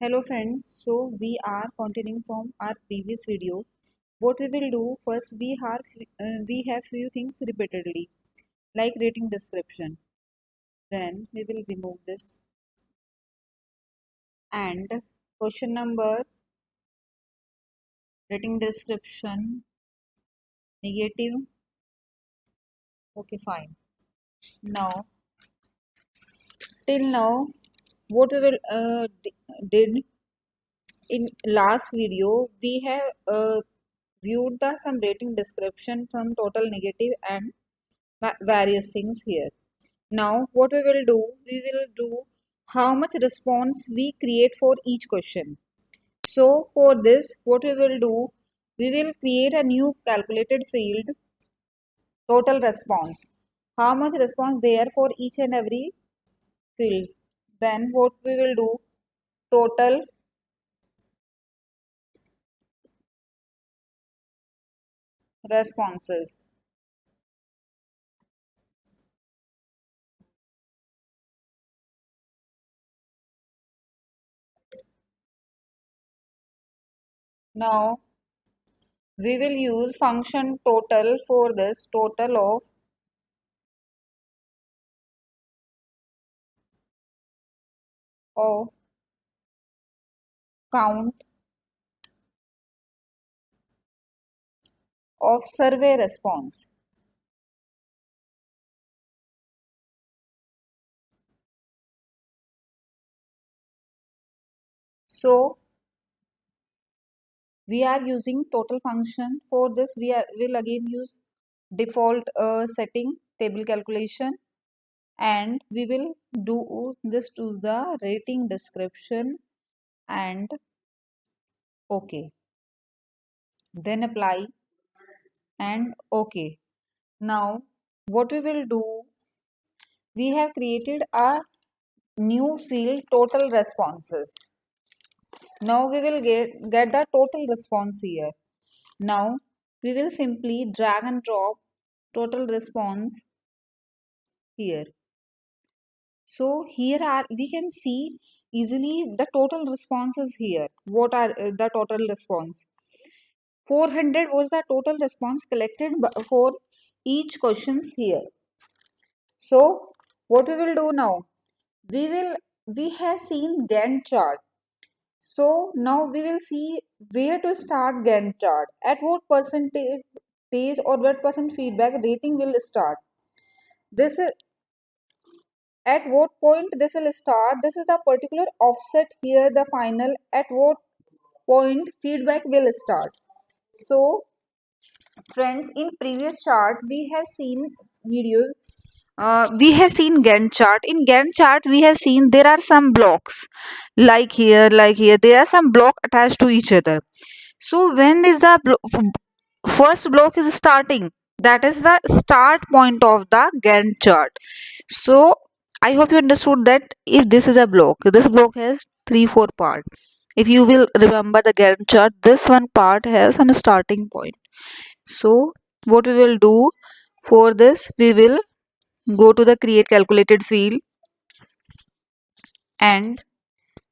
Hello friends, so we are continuing from our previous video. What we will do first, we have few things repeatedly, like rating description. Then we will remove this and question number, rating description, negative. Okay, fine. Now till now, what we will did in last video, we have viewed the some rating description from total negative and various things here. Now, what we will do how much response we create for each question. So, for this, what we will do, we will create a new calculated field, total response. How much response there for each and every field. Then, what we will do, total responses. Now, we will use function total for this total of count of survey response. So we are using total function. For this will again use default setting table calculation, and we will do this to the rating description and okay, then apply and okay. Now what we will do, we have created a new field, total responses. Now we will get the total response here. Now we will simply drag and drop total response here. So here are we can see easily the total responses here. What are the total response? 400 was the total response collected for each questions here. So what we will do now? We have seen Gantt chart. So now we will see where to start Gantt chart. At what percentage or what percent feedback rating will start. This is at what point this will start. This is the particular offset here, the final at what point feedback will start. So friends, in previous chart we have seen videos, we have seen Gantt chart. In Gantt chart we have seen there are some blocks like here there are some block attached to each other. So when is the first block is starting, that is the start point of the Gantt chart. So I hope you understood that if this is a block, this block has 3-4 part. If you will remember the Gantt chart, this one part has some starting point. So what we will do for this, we will go to the create calculated field and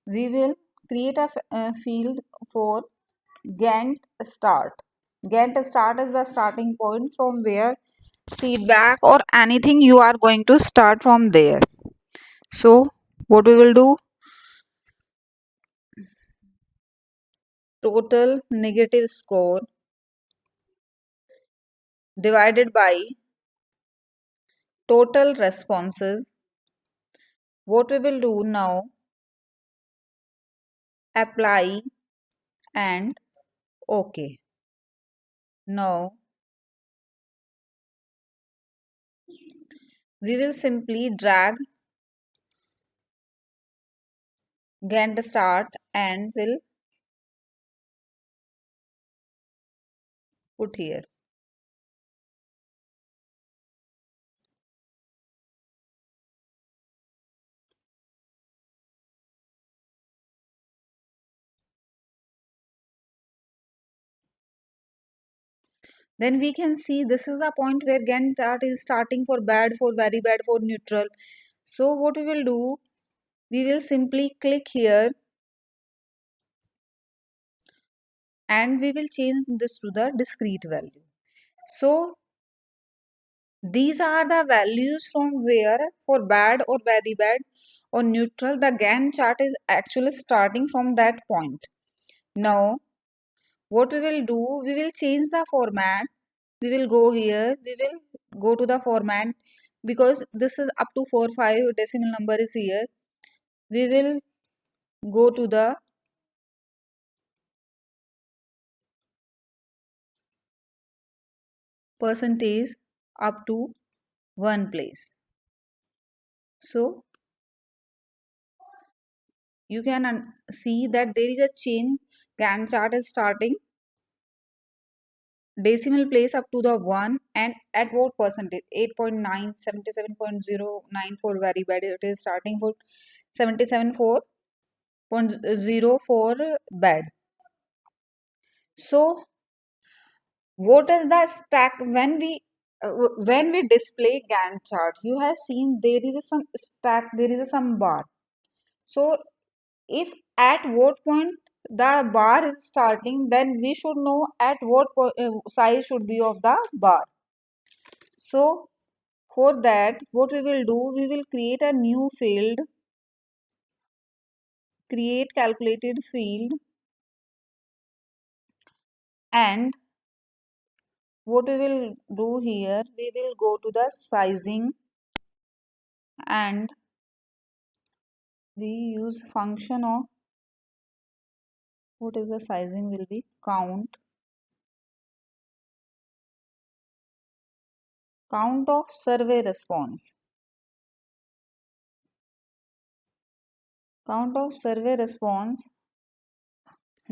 we will create a field for Gantt start. Gantt start is the starting point from where feedback or anything you are going to start from there. So what we will do, total negative score divided by total responses. What we will do now, apply and okay. Now we will simply drag Gantt start and will put here. Then we can see this is the point where Gantt chart is starting for bad, for very bad, for neutral. So what we will do, we will simply click here and we will change this to the discrete value. So these are the values from where for bad or very bad or neutral the Gantt chart is actually starting from that point. Now what we will do, we will change the format. We will go here, we will go to the format because this is up to 4 5 decimal number is here. We will go to the percentage up to one place. So you can see that there is a change. Gantt chart is starting decimal place up to the 1 and at what percentage 8.9 77.09 for very bad, it is starting for 77.0 for bad. So what is the stack when we display Gantt chart? You have seen there is a some stack, there is a some bar. So if at what point the bar is starting, then we should know at what size should be of the bar. So for that, what we will do, we will create a new field, create calculated field, and what we will do here, we will go to the sizing and we use function of what is the sizing will be count of survey response. Count of survey response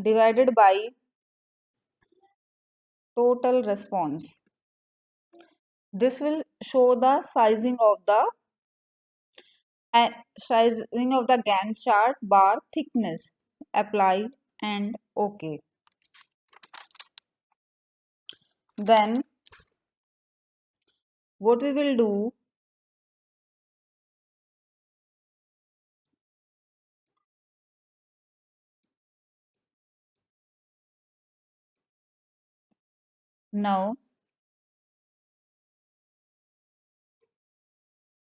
divided by total response. This will show the sizing of the Gantt chart bar thickness. Apply and OK. Then what we will do, now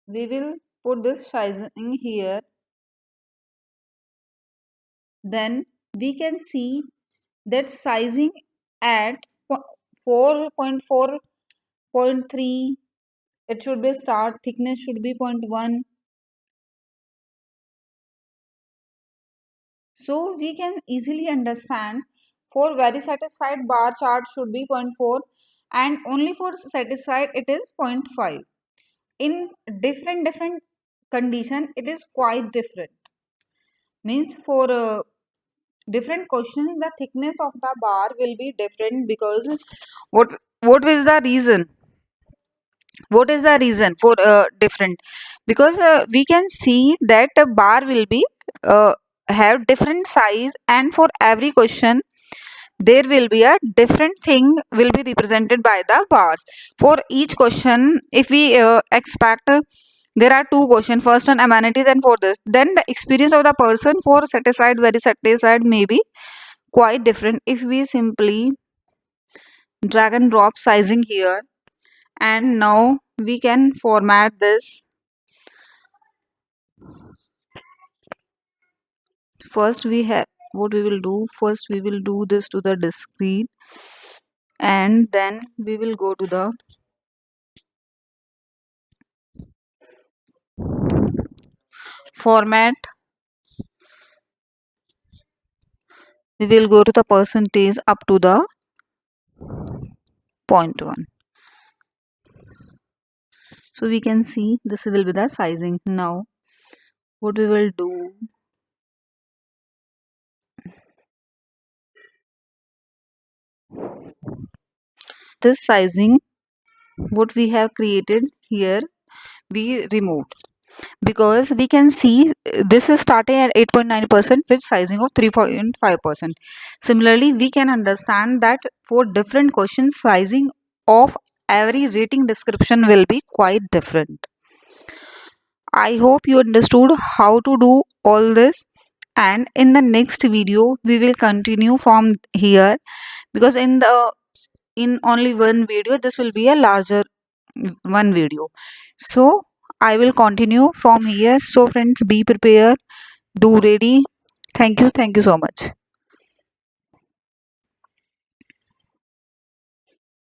we will put this sizing here. Then we can see that sizing at 4.4.3, it should be start, thickness should be 0.1. So we can easily understand for very satisfied bar chart should be 0.4 and only for satisfied it is 0.5. In different condition it is quite different. Means for different questions the thickness of the bar will be different because what is the reason? What is the reason for different? Because we can see that a bar will be have different size and for every question there will be a different thing will be represented by the bars. For each question if we expect there are two questions, first on amenities and for this, then the experience of the person for satisfied very satisfied may be quite different. If we simply drag and drop sizing here and now we can format this. First we have what we will do, first we will do this to the discrete and then we will go to the format. We will go to the percentage up to the 0.1. So we can see this will be the sizing. Now what we will do, this sizing what we have created here we removed because we can see this is starting at 8.9% with sizing of 3.5%. Similarly we can understand that for different questions sizing of every rating description will be quite different. I hope you understood how to do all this and in the next video we will continue from here, because in only one video this will be a larger one video. So I will continue from here. So friends, be prepared, do ready. Thank you so much.